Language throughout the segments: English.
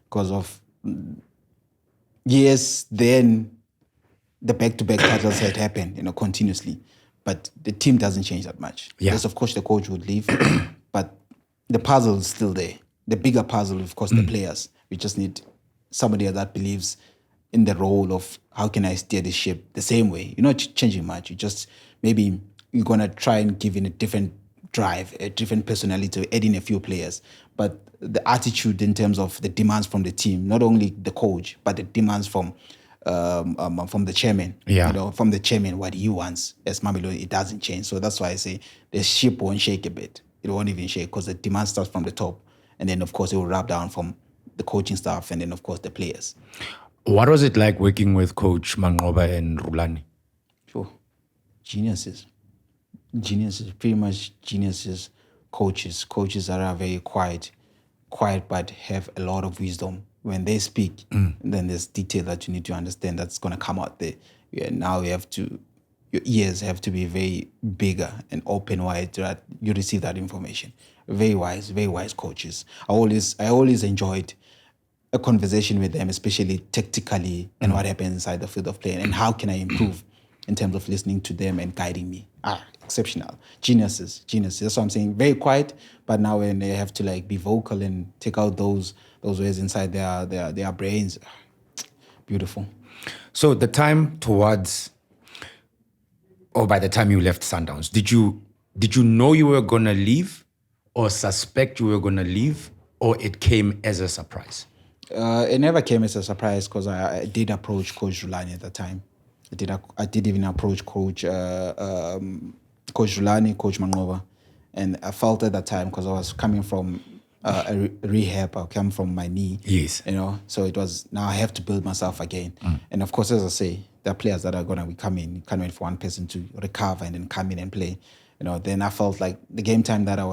because of yes, then the back-to-back titles had happened, continuously, but the team doesn't change that much. Yeah. Yes, of course, the coach would leave, but the puzzle is still there. The bigger puzzle, of course, the players. We just need somebody that believes in the role of how can I steer the ship the same way. You're not changing much. You just maybe you're gonna try and give in a different drive, a different personality, add in a few players. But the attitude in terms of the demands from the team, not only the coach, but the demands from the chairman. Yeah. From the chairman, what he wants as Mamelodi, it doesn't change. So that's why I say the ship won't shake a bit. It won't even shake because the demand starts from the top. And then, of course, it will wrap down from the coaching staff and then, of course, the players. What was it like working with Coach Manqoba and Rulani? Sure. Geniuses, pretty much geniuses, coaches that are very quiet but have a lot of wisdom. When they speak, then there's detail that you need to understand that's going to come out there. Now your ears have to be very bigger and open wide so that you receive that information. Very wise coaches. I always enjoyed a conversation with them, especially tactically and what happens inside the field of play and how can I improve in terms of listening to them and guiding me. Exceptional. Geniuses. That's what I'm saying. Very quiet, but now when they have to be vocal and take out those words inside their brains, beautiful. So the time by the time you left Sundowns, did you know you were gonna leave or suspect you were gonna leave, or it came as a surprise? It never came as a surprise because I did approach Coach Rulani at the time. I did even approach Coach Rulani, Coach Manqoba, and I felt at that time because I was coming from a rehab. I came from my knee. Yes. So it was now I have to build myself again. And of course, as I say, there are players that are gonna be coming for one person to recover and then come in and play. Then I felt like the game time that I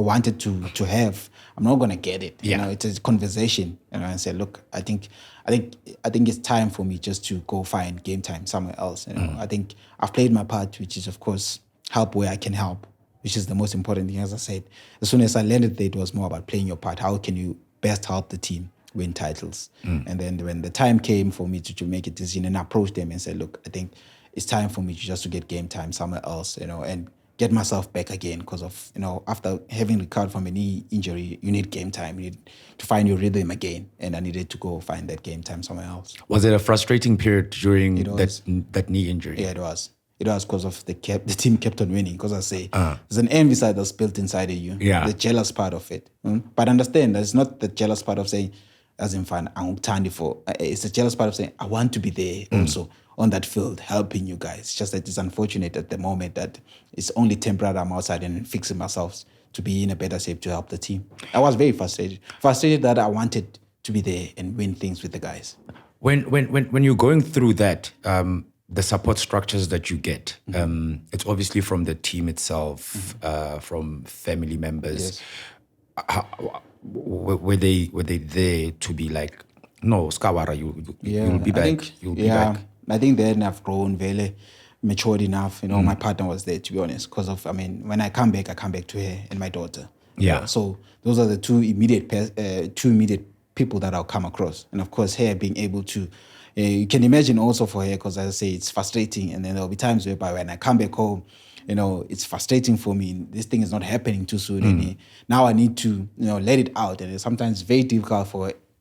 wanted to have, I'm not gonna get it. Yeah. It's a conversation. And say, look, I think it's time for me just to go find game time somewhere else. I think I've played my part, which is of course help where I can help, which is the most important thing. As I said, as soon as I landed there, it was more about playing your part. How can you best help the team win titles? And then when the time came for me to make a decision and approach them and say, look, I think it's time for me to get game time somewhere else, and get myself back again because of, after having recovered from a knee injury, you need game time. You need to find your rhythm again. And I needed to go find that game time somewhere else. Was it a frustrating period during that knee injury? Yeah, it was. It was because of the team kept on winning. Because I say, there's an envy side that's built inside of you. Yeah. The jealous part of it. But understand that it's not the jealous part of saying, as in fun, I'm tiny for. It's the jealous part of saying, I want to be there also on that field, helping you guys. It's just that it's unfortunate at the moment that it's only temporary. I'm outside and fixing myself to be in a better shape to help the team. I was very frustrated. Frustrated that I wanted to be there and win things with the guys. When you're going through that, the support structures that you get, it's obviously from the team itself, from family members. Yes. Were they there to be like, no, Skawara, you'll be back. You'll be back. I think then I've grown very matured enough. My partner was there, to be honest, because of, when I come back to her and my daughter. Yeah. So those are the two immediate people that I'll come across. And of course, her being able to, you can imagine also for her, because as I say, it's frustrating. And then there'll be times whereby when I come back home, it's frustrating for me. This thing is not happening too soon. And now I need to, let it out. And it's sometimes very difficult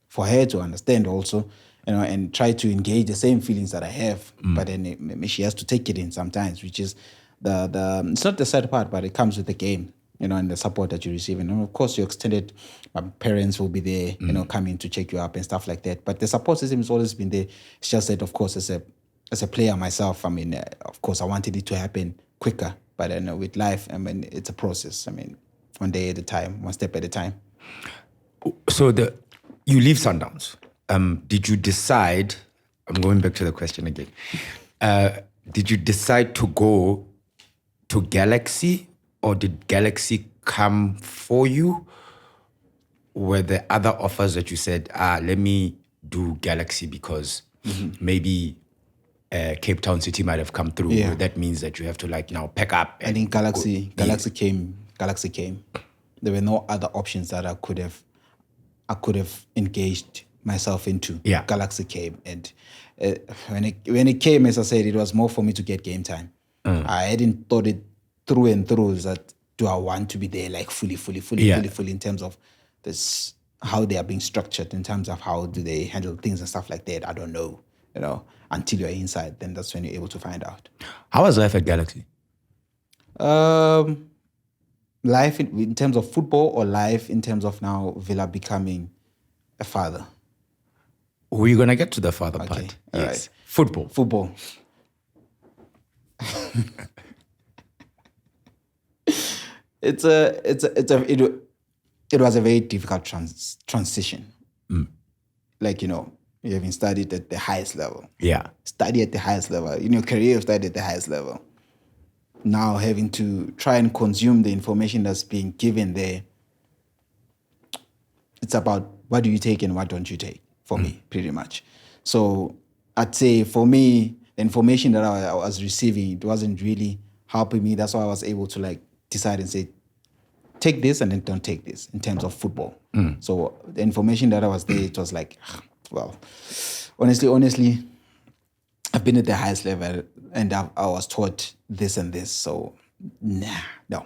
for her to understand also, and try to engage the same feelings that I have. But then she has to take it in sometimes, which is it's not the sad part, but it comes with the game, and the support that you receive. And of course, your extended parents will be there, coming to check you up and stuff like that. But the support system has always been there. It's just that, of course, as a player myself, of course, I wanted it to happen quicker. But with life, it's a process. One day at a time, one step at a time. So you leave Sundowns. Did you decide, I'm going back to the question again, did you decide to go to Galaxy, or did Galaxy come for you? Were there other offers that you said, let me do Galaxy because maybe Cape Town City might have come through? Yeah. That means that you have to now pack up. I think Galaxy came. Galaxy came. There were no other options that I could have I could have engaged myself into. Yeah. Galaxy came, and when it came, as I said, it was more for me to get game time. I hadn't thought it through and through that do I want to be there like fully in terms of this, how they are being structured, in terms of how do they handle things and stuff like that. I don't know, until you're inside, then that's when you're able to find out. How was life at Galaxy? Life in terms of football, or life in terms of now Villa becoming a father? We're gonna get to the father part. All Yes. right. Football. It was a very difficult transition. Like, you having studied at the highest level. Yeah. Study at the highest level. In your career, study at the highest level. Now having to try and consume the information that's being given there. It's about what do you take and what don't you take, for me, pretty much. So I'd say for me, the information that I was receiving, it wasn't really helping me. That's why I was able to decide and say, take this and then don't take this in terms of football. So the information that I was there, it was like, well, honestly, I've been at the highest level and I was taught this and this. So no.